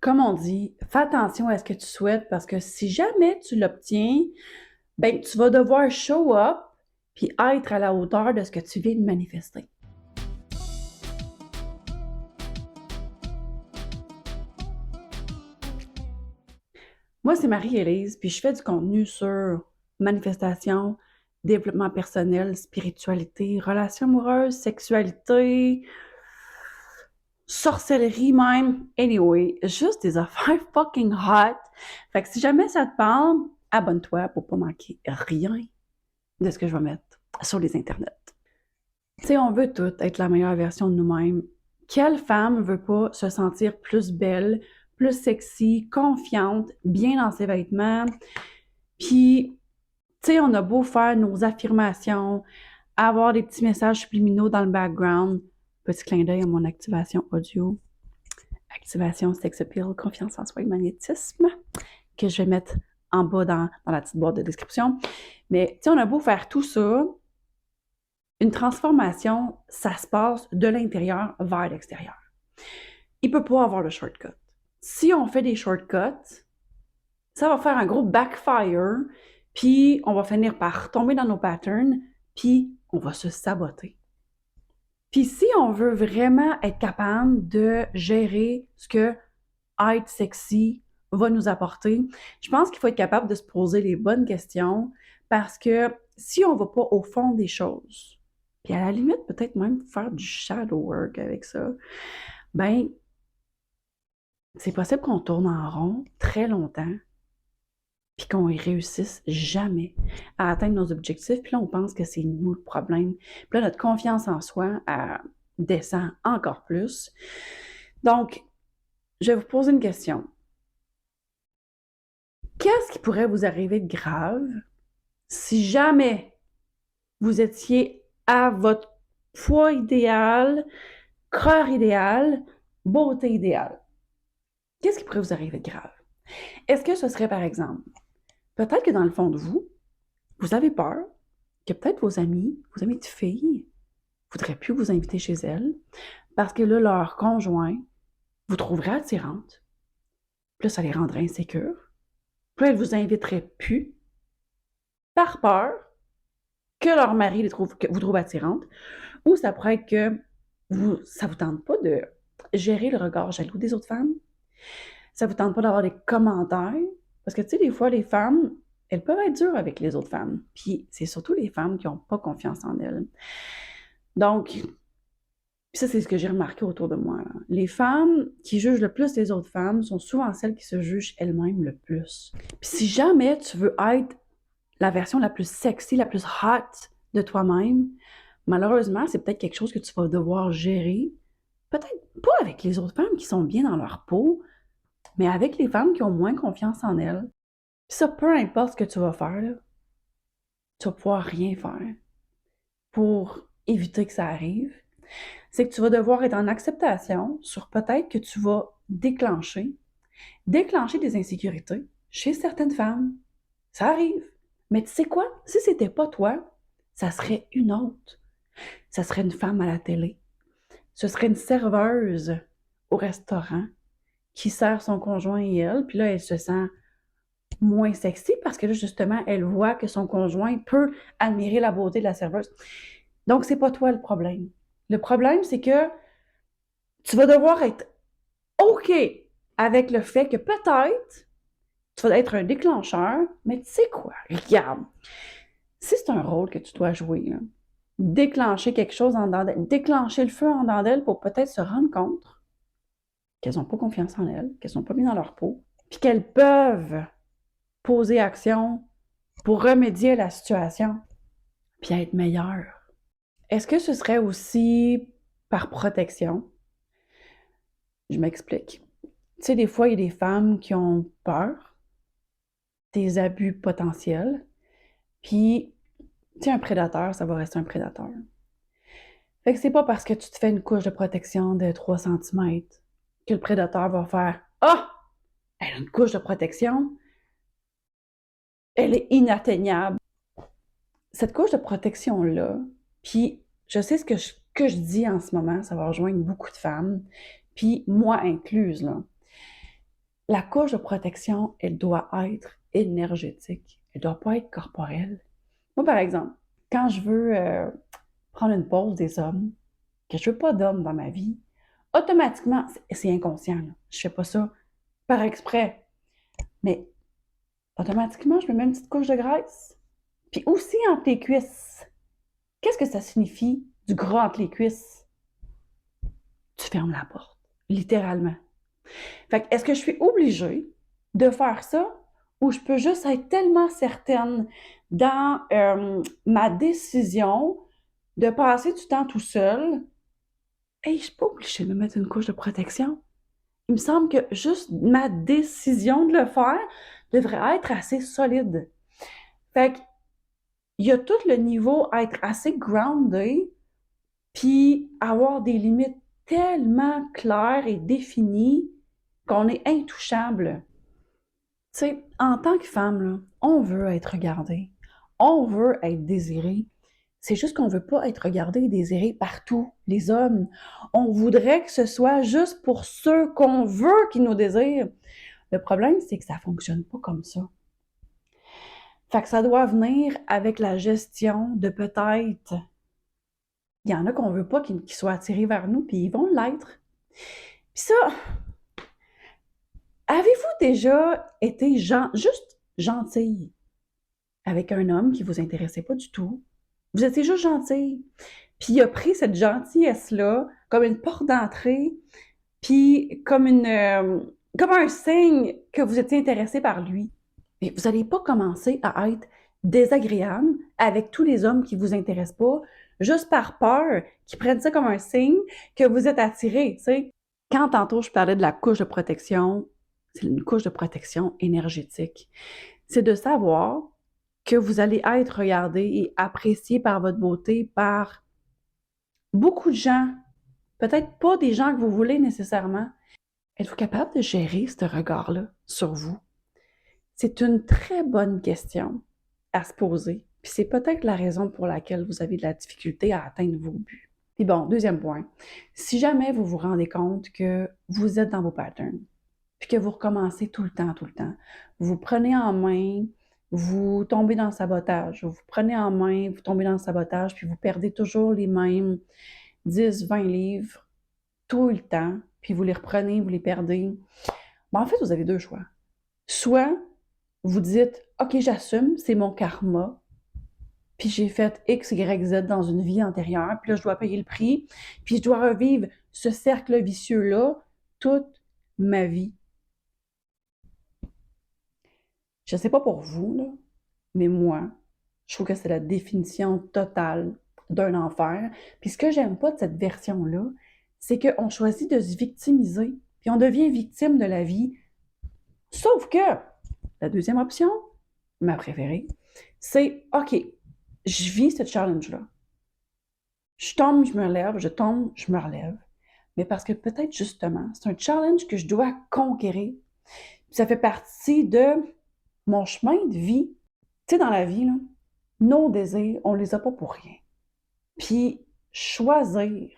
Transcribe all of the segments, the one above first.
comme on dit, fais attention à ce que tu souhaites parce que si jamais tu l'obtiens, ben tu vas devoir show up puis être à la hauteur de ce que tu viens de manifester. Moi, c'est Marie-Élise, puis je fais du contenu sur manifestation, développement personnel, spiritualité, relations amoureuses, sexualité, sorcellerie même. Anyway, juste des affaires fucking hot. Fait que si jamais ça te parle, abonne-toi pour pas manquer rien de ce que je vais mettre sur les internets. Tu sais, on veut toutes être la meilleure version de nous-mêmes. Quelle femme veut pas se sentir plus belle, plus sexy, confiante, bien dans ses vêtements? Puis, tu sais, on a beau faire nos affirmations, avoir des petits messages subliminaux dans le background. Petit clin d'œil à mon activation audio. Activation sex appeal, confiance en soi et magnétisme, que je vais mettre en bas dans la petite boîte de description. Mais, tu sais, on a beau faire tout ça, une transformation, ça se passe de l'intérieur vers l'extérieur. Il ne peut pas avoir de shortcut. Si on fait des shortcuts, ça va faire un gros backfire, puis on va finir par tomber dans nos patterns, puis on va se saboter. Puis si on veut vraiment être capable de gérer ce que être sexy va nous apporter, je pense qu'il faut être capable de se poser les bonnes questions parce que si on ne va pas au fond des choses, puis à la limite peut-être même faire du shadow work avec ça, ben c'est possible qu'on tourne en rond très longtemps puis qu'on y réussisse jamais à atteindre nos objectifs. Puis là, on pense que c'est nous le problème. Puis là, notre confiance en soi descend encore plus. Donc, je vais vous poser une question. Qu'est-ce qui pourrait vous arriver de grave si jamais vous étiez à votre poids idéal, corps idéal, beauté idéale? Qu'est-ce qui pourrait vous arriver de grave? Est-ce que ce serait, par exemple, peut-être que dans le fond de vous, vous avez peur que peut-être vos amis de filles, voudraient plus vous inviter chez elles parce que là, leur conjoint vous trouverait attirante. Puis là, ça les rendrait insécures. Puis là, elles vous inviteraient plus par peur que leur mari vous trouve attirante. Ou ça pourrait être que ça vous tente pas de gérer le regard jaloux des autres femmes. Ça vous tente pas d'avoir des commentaires. Parce que, tu sais, des fois, les femmes, elles peuvent être dures avec les autres femmes. Puis c'est surtout les femmes qui n'ont pas confiance en elles. Donc, ça, c'est ce que j'ai remarqué autour de moi. Là. Les femmes qui jugent le plus les autres femmes sont souvent celles qui se jugent elles-mêmes le plus. Puis si jamais tu veux être la version la plus sexy, la plus hot de toi-même, malheureusement, c'est peut-être quelque chose que tu vas devoir gérer. Peut-être pas avec les autres femmes qui sont bien dans leur peau, mais avec les femmes qui ont moins confiance en elles. Puis ça, peu importe ce que tu vas faire, là, tu vas pouvoir rien faire pour éviter que ça arrive. C'est que tu vas devoir être en acceptation sur peut-être que tu vas déclencher des insécurités chez certaines femmes. Ça arrive. Mais tu sais quoi? Si c'était pas toi, ça serait une autre. Ça serait une femme à la télé. Ce serait une serveuse au restaurant qui sert son conjoint et elle, puis là, elle se sent moins sexy parce que là, justement, elle voit que son conjoint peut admirer la beauté de la serveuse. Donc, c'est pas toi le problème. Le problème, c'est que tu vas devoir être OK avec le fait que peut-être tu vas être un déclencheur, mais tu sais quoi? Regarde, si c'est un rôle que tu dois jouer, là, déclencher quelque chose en dedans d'elle, déclencher le feu en dedans d'elle pour peut-être se rendre compte qu'elles n'ont pas confiance en elles, qu'elles sont pas bien dans leur peau, puis qu'elles peuvent poser action pour remédier à la situation, puis être meilleures. Est-ce que ce serait aussi par protection? Je m'explique. Tu sais, des fois, il y a des femmes qui ont peur des abus potentiels, puis, tu sais, un prédateur, ça va rester un prédateur. Fait que c'est pas parce que tu te fais une couche de protection de 3 centimètres que le prédateur va faire « Ah! Elle a une couche de protection, elle est inatteignable. » Cette couche de protection-là, puis je sais que je dis en ce moment, ça va rejoindre beaucoup de femmes, puis moi incluse, là. la couche de protection, elle doit être énergétique. Elle ne doit pas être corporelle. Moi, par exemple, quand je veux prendre une pause des hommes, que je veux pas d'hommes dans ma vie, automatiquement, c'est inconscient, là. Je fais pas ça par exprès. Mais automatiquement, je me mets une petite couche de graisse. Puis aussi entre les cuisses. Qu'est-ce que ça signifie du gras entre les cuisses? Tu fermes la porte, littéralement. Fait que est-ce que je suis obligée de faire ça ou je peux juste être tellement certaine dans ma décision de passer du temps tout seul? Hey, je suis pas obligée de me mettre une couche de protection. Il me semble que juste ma décision de le faire devrait être assez solide. Fait que, il y a tout le niveau à être assez grounded, puis avoir des limites tellement claires et définies qu'on est intouchable. Tu sais, en tant que femme, là, on veut être regardée, on veut être désirée. C'est juste qu'on veut pas être regardé et désiré par tous les hommes. On voudrait que ce soit juste pour ceux qu'on veut qui nous désirent. Le problème, c'est que ça fonctionne pas comme ça. Fait que ça doit venir avec la gestion de peut-être. Il y en a qu'on veut pas qu'ils soient attirés vers nous, puis ils vont l'être. Puis ça, avez-vous déjà été juste gentille avec un homme qui vous intéressait pas du tout? Vous étiez juste gentille. Puis il a pris cette gentillesse-là comme une porte d'entrée, puis comme un signe que vous étiez intéressé par lui. Mais vous n'allez pas commencer à être désagréable avec tous les hommes qui vous intéressent pas, juste par peur qu'ils prennent ça comme un signe que vous êtes attiré, tu sais. Quand tantôt je parlais de la couche de protection, c'est une couche de protection énergétique. C'est de savoir que vous allez être regardé et apprécié par votre beauté par beaucoup de gens. Peut-être pas des gens que vous voulez nécessairement. Êtes-vous capable de gérer ce regard-là sur vous? C'est une très bonne question à se poser. Puis c'est peut-être la raison pour laquelle vous avez de la difficulté à atteindre vos buts. Puis bon, deuxième point. Si jamais vous vous rendez compte que vous êtes dans vos patterns, puis que vous recommencez tout le temps, vous prenez en main, vous tombez dans le sabotage, vous prenez en main, vous tombez dans le sabotage, puis vous perdez toujours les mêmes 10, 20 livres tout le temps, puis vous les reprenez, vous les perdez. Ben, en fait, vous avez deux choix. Soit vous dites, OK, j'assume, c'est mon karma, puis j'ai fait X, Y, Z dans une vie antérieure, puis là, je dois payer le prix, puis je dois revivre ce cercle vicieux-là toute ma vie. Je ne sais pas pour vous, là, mais moi, je trouve que c'est la définition totale d'un enfer. Puis ce que j'aime pas de cette version-là, c'est qu'on choisit de se victimiser, puis on devient victime de la vie. Sauf que la deuxième option, ma préférée, c'est OK, je vis ce challenge-là. Je tombe, je me relève, je tombe, je me relève. Mais parce que peut-être justement, c'est un challenge que je dois conquérir. Puis ça fait partie de mon chemin de vie. Tu sais, dans la vie, là, nos désirs, on les a pas pour rien. Puis choisir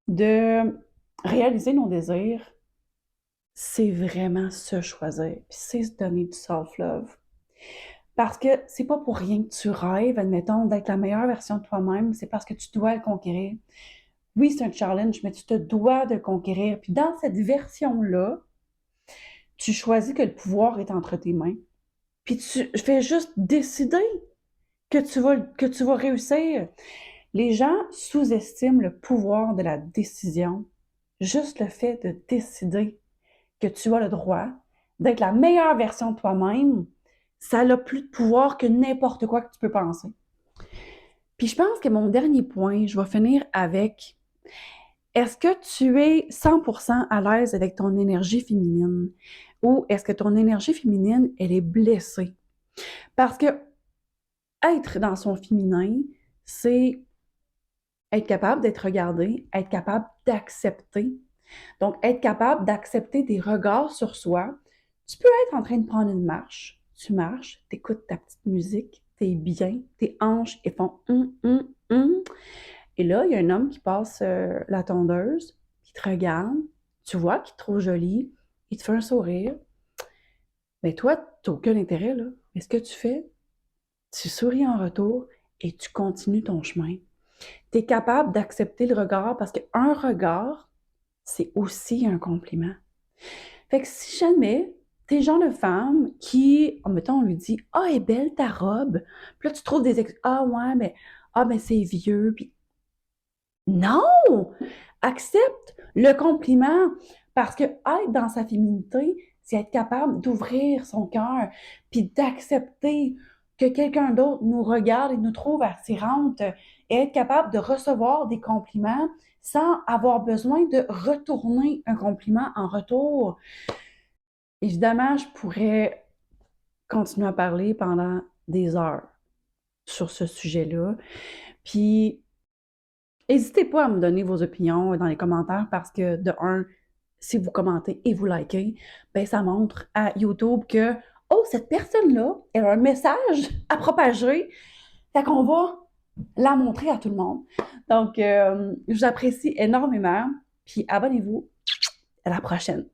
de réaliser nos désirs, c'est vraiment se choisir. Puis c'est se donner du self-love. Parce que c'est pas pour rien que tu rêves, admettons, d'être la meilleure version de toi-même, c'est parce que tu dois le conquérir. Oui, c'est un challenge, mais tu te dois de le conquérir. Puis dans cette version-là, tu choisis que le pouvoir est entre tes mains. Puis tu fais juste décider que tu vas réussir. Les gens sous-estiment le pouvoir de la décision. Juste le fait de décider que tu as le droit d'être la meilleure version de toi-même, ça n'a plus de pouvoir que n'importe quoi que tu peux penser. Puis je pense que mon dernier point, je vais finir avec: est-ce que tu es 100% à l'aise avec ton énergie féminine ou est-ce que ton énergie féminine, elle est blessée? Parce que être dans son féminin, c'est être capable d'être regardé, être capable d'accepter. Donc, être capable d'accepter des regards sur soi. Tu peux être en train de prendre une marche. Tu marches, tu écoutes ta petite musique, tu es bien, tes hanches, elles font hum. Et là, il y a un homme qui passe la tondeuse, qui te regarde, tu vois qu'il te trouve jolie, il te fait un sourire, mais toi, tu n'as aucun intérêt, là. Mais ce que tu fais, tu souris en retour et tu continues ton chemin. Tu es capable d'accepter le regard parce qu'un regard, c'est aussi un compliment. Fait que si jamais t'es le genre de femme qui, mettons, on lui dit ah, elle est belle ta robe. Puis là, tu trouves ah, ouais, mais c'est vieux. Puis non! Accepte le compliment parce que être dans sa féminité, c'est être capable d'ouvrir son cœur puis d'accepter que quelqu'un d'autre nous regarde et nous trouve attirante et être capable de recevoir des compliments sans avoir besoin de retourner un compliment en retour. Évidemment, je pourrais continuer à parler pendant des heures sur ce sujet-là. Puis, n'hésitez pas à me donner vos opinions dans les commentaires parce que, de un, si vous commentez et vous likez, ben ça montre à YouTube que, oh, cette personne-là, elle a un message à propager. Fait qu'on va la montrer à tout le monde. Donc, je vous apprécie énormément. Puis, abonnez-vous. À la prochaine.